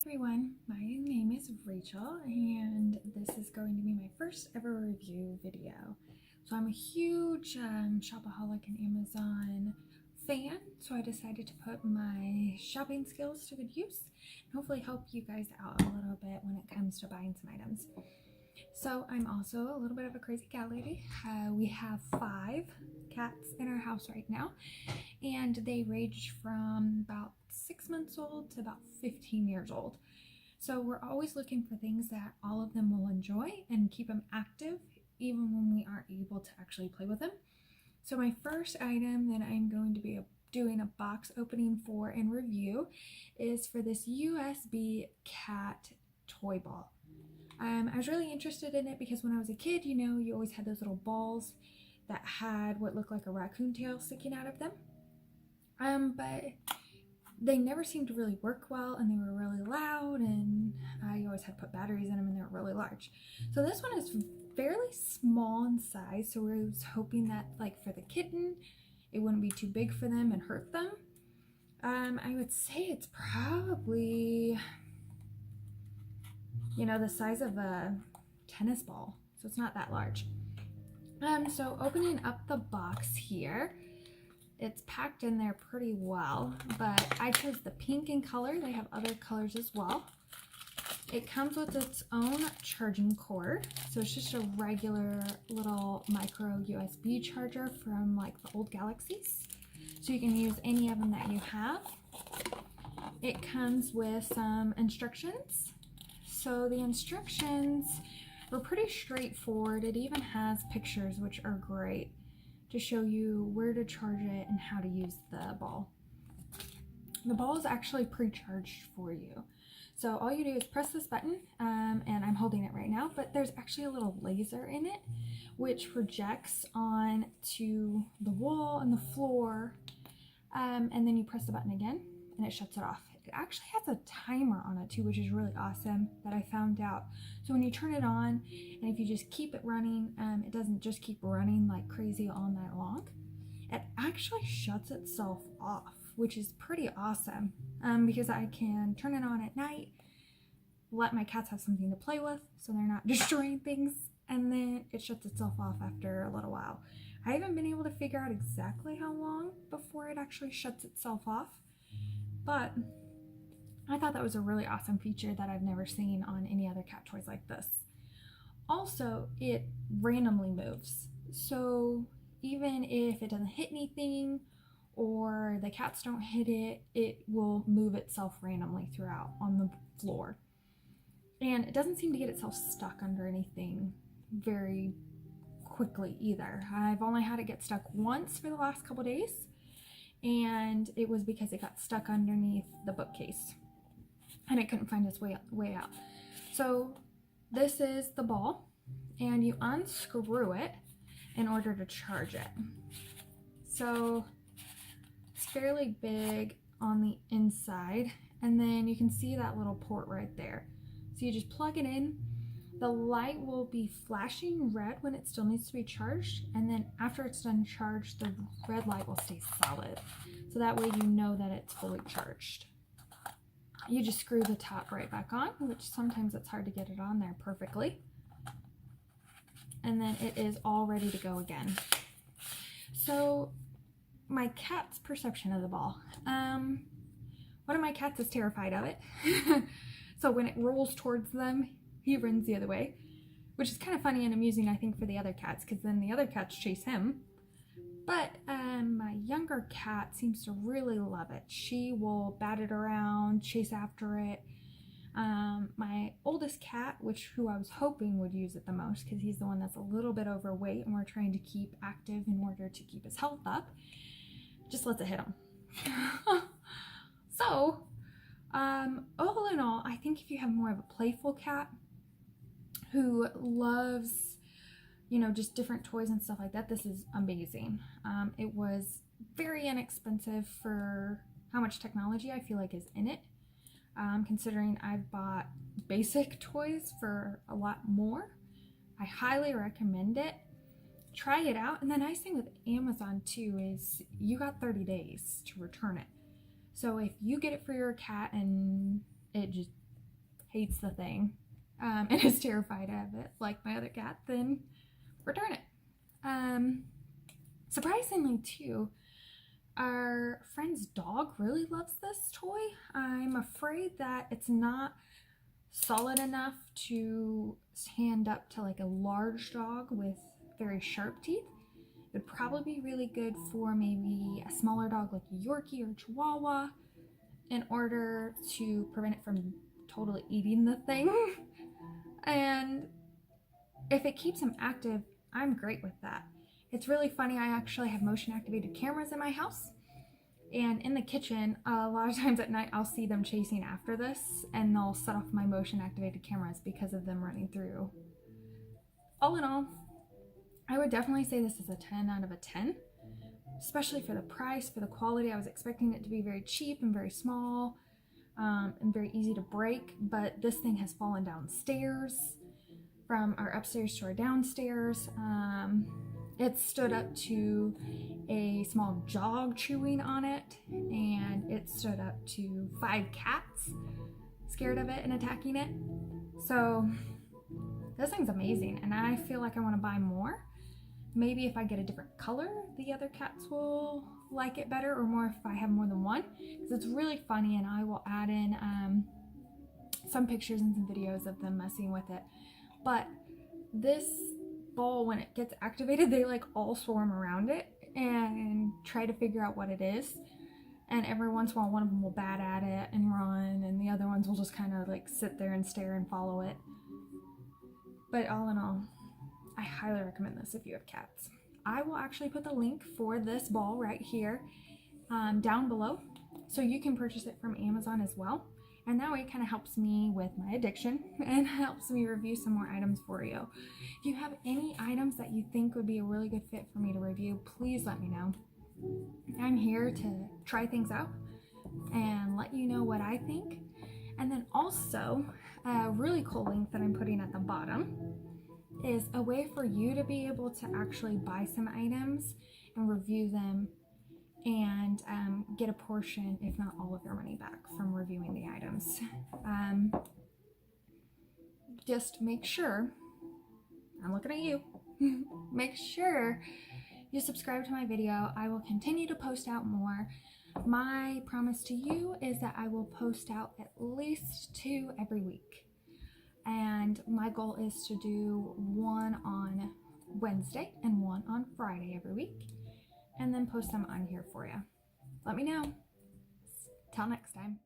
Everyone, my name is Rachel and this is going to be my first ever review video. So I'm a huge shopaholic and Amazon fan, so I decided to put my shopping skills to good use and hopefully help you guys out a little bit when it comes to buying some items. So I'm also a little bit of a crazy cat lady. We have 5 cats in our house right now, and they range from about 6 months old to about 15 years old. So we're always looking for things that all of them will enjoy and keep them active even when we aren't able to actually play with them. So my first item that I'm going to be doing a box opening for and review is for this USB cat toy ball. I was really interested in it because when I was a kid, you always had those little balls that had what looked like a raccoon tail sticking out of them. But they never seemed to really work well, and they were really loud, and I always had to put batteries in them, and they were really large. So this one is fairly small in size, so I was hoping that, like, for the kitten, it wouldn't be too big for them and hurt them. I would say it's probably, the size of a tennis ball, so it's not that large. So opening up the box here, it's packed in there pretty well, but I chose the pink in color. They have other colors as well. It comes with its own charging cord, so it's just a regular little micro USB charger from like the old Galaxies, so you can use any of them that you have. It comes with some instructions. So the instructions were pretty straightforward. It even has pictures, which are great, to show you where to charge it and how to use the ball. The ball is actually pre-charged for you. So all you do is press this button, and I'm holding it right now, but there's actually a little laser in it which projects onto the wall and the floor, and then you press the button again and it shuts it off. It actually has a timer on it too, which is really awesome, that I found out. So when you turn it on, and if you just keep it running, it doesn't just keep running like crazy all night long. It actually shuts itself off, which is pretty awesome, because I can turn it on at night, let my cats have something to play with so they're not destroying things, and then it shuts itself off after a little while. I haven't been able to figure out exactly how long before it actually shuts itself off, but I thought that was a really awesome feature that I've never seen on any other cat toys like this. Also, it randomly moves. So even if it doesn't hit anything or the cats don't hit it, it will move itself randomly throughout on the floor. And it doesn't seem to get itself stuck under anything very quickly either. I've only had it get stuck once for the last couple days, and it was because it got stuck underneath the bookcase and it couldn't find its way out. So this is the ball, and you unscrew it in order to charge it. So it's fairly big on the inside, and then you can see that little port right there. So you just plug it in. The light will be flashing red when it still needs to be charged, and then after it's done charged, the red light will stay solid. So that way you know that it's fully charged. You just screw the top right back on, which sometimes it's hard to get it on there perfectly. And then it is all ready to go again. So my cat's perception of the ball. One of my cats is terrified of it. So when it rolls towards them, he runs the other way, which is kind of funny and amusing, I think, for the other cats, because then the other cats chase him. But my younger cat seems to really love it. She will bat it around, chase after it. My oldest cat, who I was hoping would use it the most, because he's the one that's a little bit overweight and we're trying to keep active in order to keep his health up, just lets it hit him. So all in all, I think if you have more of a playful cat who loves, just different toys and stuff like that, this is amazing. It was very inexpensive for how much technology I feel like is in it, considering I've bought basic toys for a lot more. I highly recommend it. Try it out. And the nice thing with Amazon too is you got 30 days to return it. So if you get it for your cat and it just hates the thing and is terrified of it, like my other cat, then return it. Surprisingly, too, our friend's dog really loves this toy. I'm afraid that it's not solid enough to stand up to like a large dog with very sharp teeth. It would probably be really good for maybe a smaller dog like a Yorkie or Chihuahua in order to prevent it from totally eating the thing. And if it keeps him active, I'm great with that. It's really funny, I actually have motion activated cameras in my house, and in the kitchen, a lot of times at night I'll see them chasing after this, and they'll set off my motion activated cameras because of them running through. All in all, I would definitely say this is a 10 out of a 10, especially for the price, for the quality. I was expecting it to be very cheap and very small and very easy to break, but this thing has fallen downstairs from our upstairs to our downstairs. It stood up to a small dog chewing on it, and it stood up to 5 cats scared of it and attacking it. So this thing's amazing, and I feel like I want to buy more. Maybe if I get a different color, the other cats will like it better, or more if I have more than one, because it's really funny, and I will add in some pictures and some videos of them messing with it. But this ball, when it gets activated, they like all swarm around it and try to figure out what it is. And every once in a while, one of them will bat at it and run, and the other ones will just kind of like sit there and stare and follow it. But all in all, I highly recommend this if you have cats. I will actually put the link for this ball right here down below, so you can purchase it from Amazon as well. And that way it kind of helps me with my addiction and helps me review some more items for you. If you have any items that you think would be a really good fit for me to review, please let me know. I'm here to try things out and let you know what I think. And then also, a really cool link that I'm putting at the bottom is a way for you to be able to actually buy some items and review them and get a portion, if not all of your money back from reviewing the items. Just make sure, I'm looking at you, make sure you subscribe to my video. I will continue to post out more. My promise to you is that I will post out at least 2 every week. And my goal is to do one on Wednesday and one on Friday every week, and then post them on here for you. Let me know. Till next time.